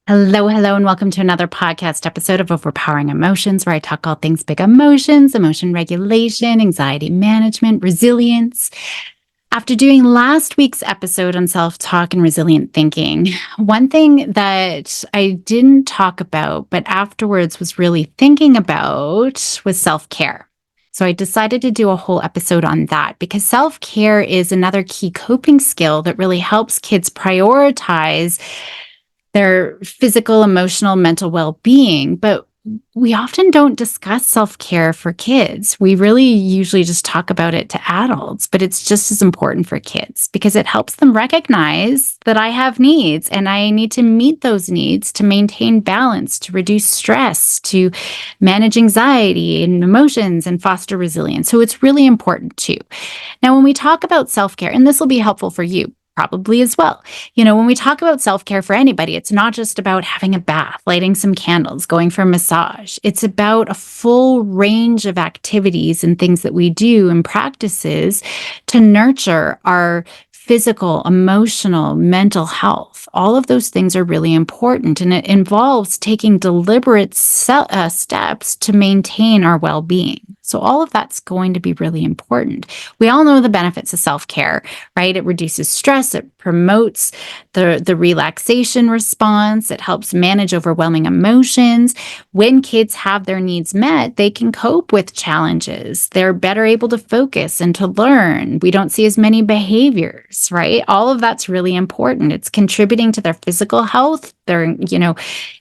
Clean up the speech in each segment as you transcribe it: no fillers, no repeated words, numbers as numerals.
Hello, hello, and welcome to another podcast episode of Overpowering Emotions, where I talk all things big emotions, emotion regulation, anxiety management, resilience. After doing last week's episode on self talk and resilient thinking, one thing that I didn't talk about, but afterwards was really thinking about, was self care. So I decided to do a whole episode on that because self care is another key coping skill that really helps kids prioritize their physical, emotional, mental well being. But we often don't discuss self care for kids. We really usually just talk about it to adults, but it's just as important for kids because it helps them recognize that I have needs and I need to meet those needs to maintain balance, to reduce stress, to manage anxiety and emotions and foster resilience. So it's really important too. Now, when we talk about self care, and this will be helpful for you probably as well. When we talk about self care for anybody, it's not just about having a bath, lighting some candles, going for a massage. It's about a full range of activities and things that we do and practices to nurture our physical, emotional, mental health. All of those things are really important, and it involves taking deliberate steps to maintain our well being. So, all of that's going to be really important. We all know the benefits of self care, right? It reduces stress, it promotes the relaxation response, it helps manage overwhelming emotions. When kids have their needs met, they can cope with challenges. They're better able to focus and to learn. We don't see as many behaviors, right? All of that's really important. It's contributing to their physical health. They're,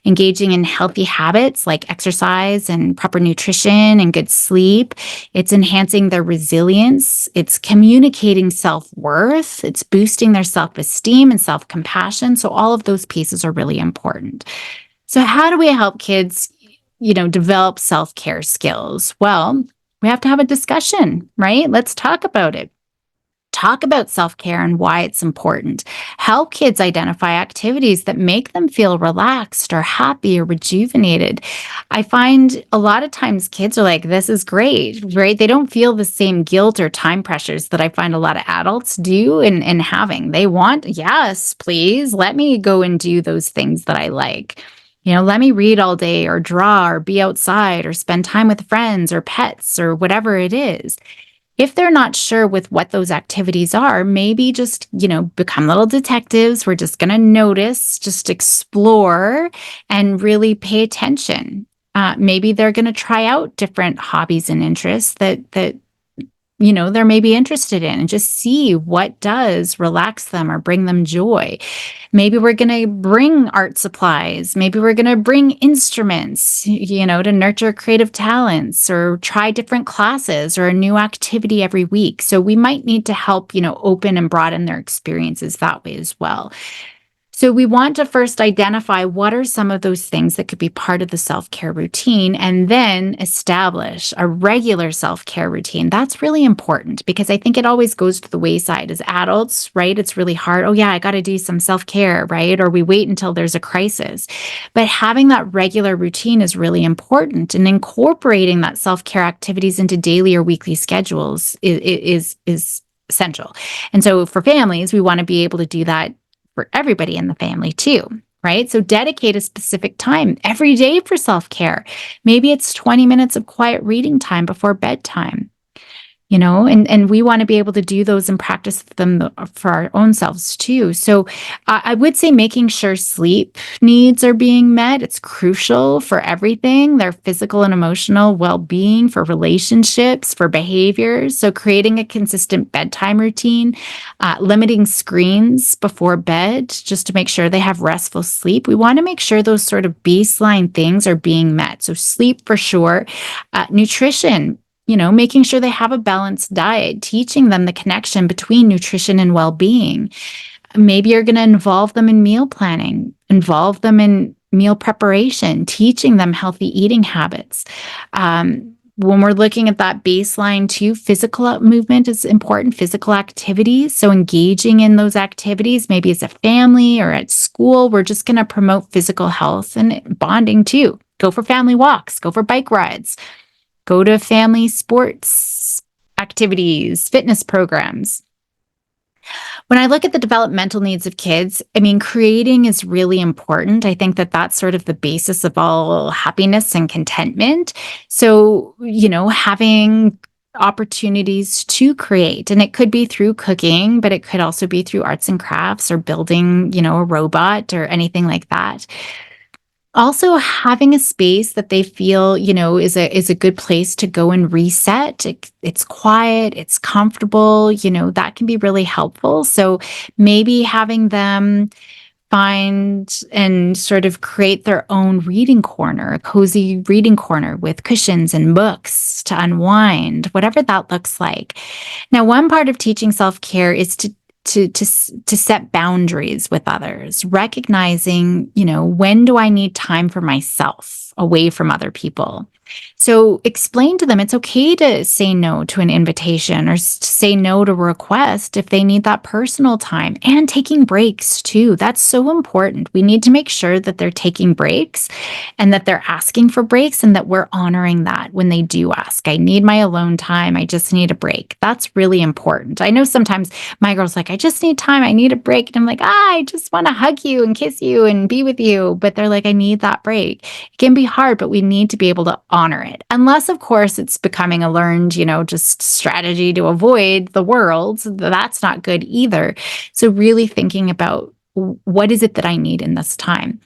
engaging in healthy habits like exercise and proper nutrition and good sleep. It's enhancing their resilience. It's communicating self-worth. It's boosting their self-esteem and self-compassion. So all of those pieces are really important. So how do we help kids, develop self-care skills? Well, we have to have a discussion, right? Let's talk about it. Talk about self-care and why it's important. Help kids identify activities that make them feel relaxed or happy or rejuvenated. I find a lot of times kids are like, this is great, right? They don't feel the same guilt or time pressures that I find a lot of adults do in having. They want, yes, please, let me go and do those things that I like. Let me read all day or draw or be outside or spend time with friends or pets or whatever it is. If they're not sure with what those activities are, maybe just, become little detectives. We're just going to notice, just explore, and really pay attention. Maybe they're going to try out different hobbies and interests that they're maybe interested in and just see what does relax them or bring them joy. Maybe we're going to bring art supplies. Maybe we're going to bring instruments, to nurture creative talents or try different classes or a new activity every week. So we might need to help, open and broaden their experiences that way as well. So we want to first identify what are some of those things that could be part of the self-care routine and then establish a regular self-care routine. That's really important because I think it always goes to the wayside as adults, right? It's really hard. Oh yeah, I got to do some self-care, right? Or we wait until there's a crisis. But having that regular routine is really important, and incorporating that self-care activities into daily or weekly schedules is essential. And so for families, we want to be able to do that for everybody in the family too, right? So dedicate a specific time every day for self-care. Maybe it's 20 minutes of quiet reading time before bedtime. And we want to be able to do those and practice them for our own selves too. So I would say making sure sleep needs are being met. It's crucial for everything, their physical and emotional well-being, for relationships, for behaviors. So creating a consistent bedtime routine, limiting screens before bed, just to make sure they have restful sleep. We want to make sure those sort of baseline things are being met. So sleep for sure, nutrition, making sure they have a balanced diet, teaching them the connection between nutrition and well-being. Maybe you're going to involve them in meal planning, involve them in meal preparation, teaching them healthy eating habits. When we're looking at that baseline too, physical movement is important, physical activities. So engaging in those activities, maybe as a family or at school, we're just going to promote physical health and bonding too. Go for family walks, go for bike rides. Go to family sports activities, fitness programs. When I look at the developmental needs of kids, I mean, creating is really important. I think that that's sort of the basis of all happiness and contentment. So, having opportunities to create, and it could be through cooking, but it could also be through arts and crafts or building, a robot or anything like that. Also, having a space that they feel, is a good place to go and reset. It's quiet, it's comfortable, that can be really helpful. So maybe having them find and sort of create their own reading corner, a cozy reading corner with cushions and books to unwind, whatever that looks like. Now, one part of teaching self-care is to set boundaries with others, recognizing, when do I need time for myself away from other people? So explain to them it's okay to say no to an invitation or say no to a request if they need that personal time, and taking breaks too. That's so important. We need to make sure that they're taking breaks and that they're asking for breaks and that we're honoring that when they do ask. I need my alone time. I just need a break. That's really important. I know sometimes my girl's like, I just need time. I need a break. And I'm like, I just want to hug you and kiss you and be with you. But they're like, I need that break. It can be hard, but we need to be able to honor it. Unless, of course, it's becoming a learned, just strategy to avoid the world. That's not good either. So really thinking about what is it that I need in this time.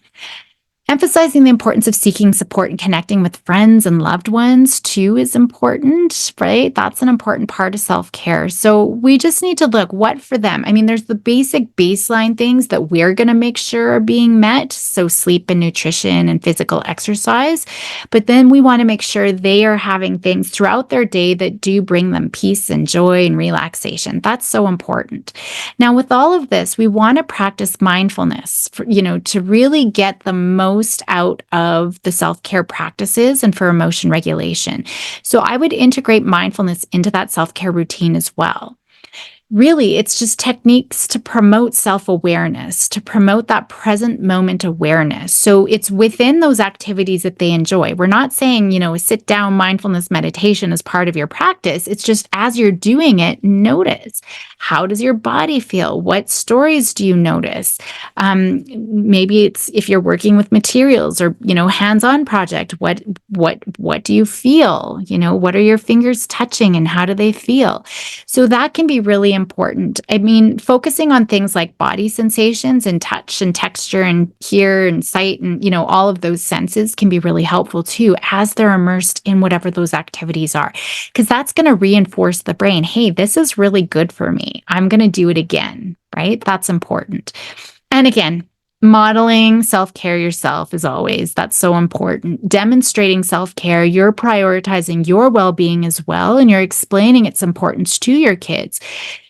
Emphasizing the importance of seeking support and connecting with friends and loved ones too is important, right? That's an important part of self-care. So we just need to look what for them. I mean, there's the basic baseline things that we're going to make sure are being met. So sleep and nutrition and physical exercise. But then we want to make sure they are having things throughout their day that do bring them peace and joy and relaxation. That's so important. Now, with all of this, we want to practice mindfulness, to really get the most out of the self-care practices and for emotion regulation. So I would integrate mindfulness into that self-care routine as well. Really, it's just techniques to promote self-awareness, to promote that present moment awareness. So it's within those activities that they enjoy. We're not saying, a sit down mindfulness meditation is part of your practice. It's just as you're doing it, notice, how does your body feel? What stories do you notice? Maybe it's if you're working with materials or, hands-on project, what do you feel? What are your fingers touching and how do they feel? So that can be really important. I mean, focusing on things like body sensations and touch and texture and hear and sight and, all of those senses can be really helpful too as they're immersed in whatever those activities are, because that's going to reinforce the brain. Hey, this is really good for me. I'm going to do it again, right? That's important. And again, modeling self-care yourself as always. That's so important. Demonstrating self-care, you're prioritizing your well-being as well, and you're explaining its importance to your kids.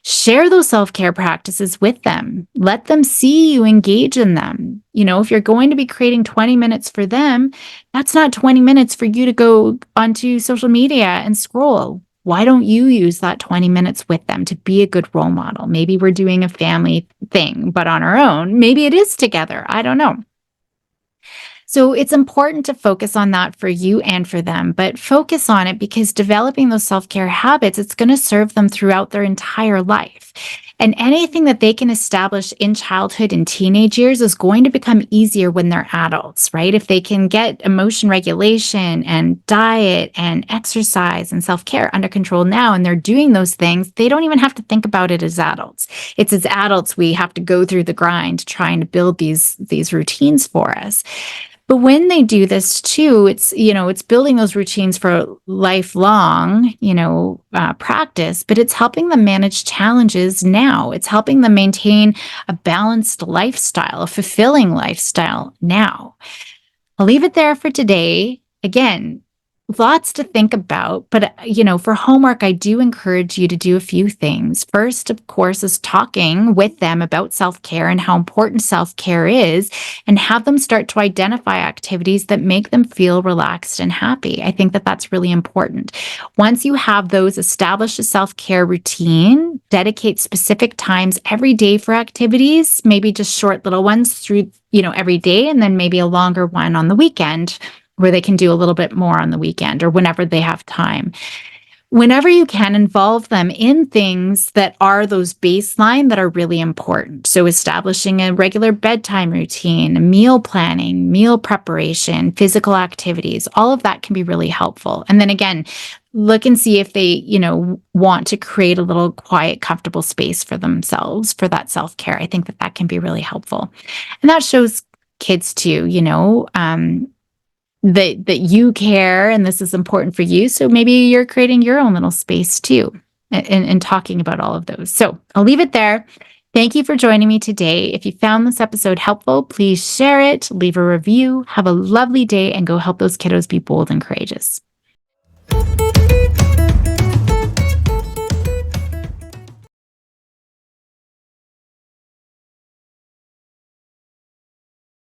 Share those self-care practices with them. Let them see you engage in them. If you're going to be creating 20 minutes for them, that's not 20 minutes for you to go onto social media and scroll. Why don't you use that 20 minutes with them to be a good role model? Maybe we're doing a family thing, but on our own. Maybe it is together. I don't know. So it's important to focus on that for you and for them, but focus on it because developing those self-care habits, it's going to serve them throughout their entire life. And anything that they can establish in childhood and teenage years is going to become easier when they're adults, right? If they can get emotion regulation and diet and exercise and self-care under control now, and they're doing those things, they don't even have to think about it as adults. It's as adults we have to go through the grind trying to build these routines for us. But when they do this too, it's building those routines for lifelong, practice, but it's helping them manage challenges now. It's helping them maintain a balanced lifestyle, a fulfilling lifestyle now. I'll leave it there for today. Again, lots to think about, but for homework, I do encourage you to do a few things. First, of course, is talking with them about self-care and how important self-care is, and have them start to identify activities that make them feel relaxed and happy. I think that that's really important. Once you have those, establish a self-care routine, dedicate specific times every day for activities, maybe just short little ones through, every day, and then maybe a longer one on the weekend, where they can do a little bit more on the weekend or whenever they have time. whenever you can, involve them in things that are those baseline that are really important. So establishing a regular bedtime routine, meal planning, meal preparation, physical activities, all of that can be really helpful. And then again, look and see if they, want to create a little quiet, comfortable space for themselves for that self-care. I think that can be really helpful. And that shows kids too, that you care and this is important for you. So maybe you're creating your own little space too and talking about all of those. So I'll leave it there. Thank you for joining me today. If you found this episode helpful, please share it, leave a review, have a lovely day, and go help those kiddos be bold and courageous.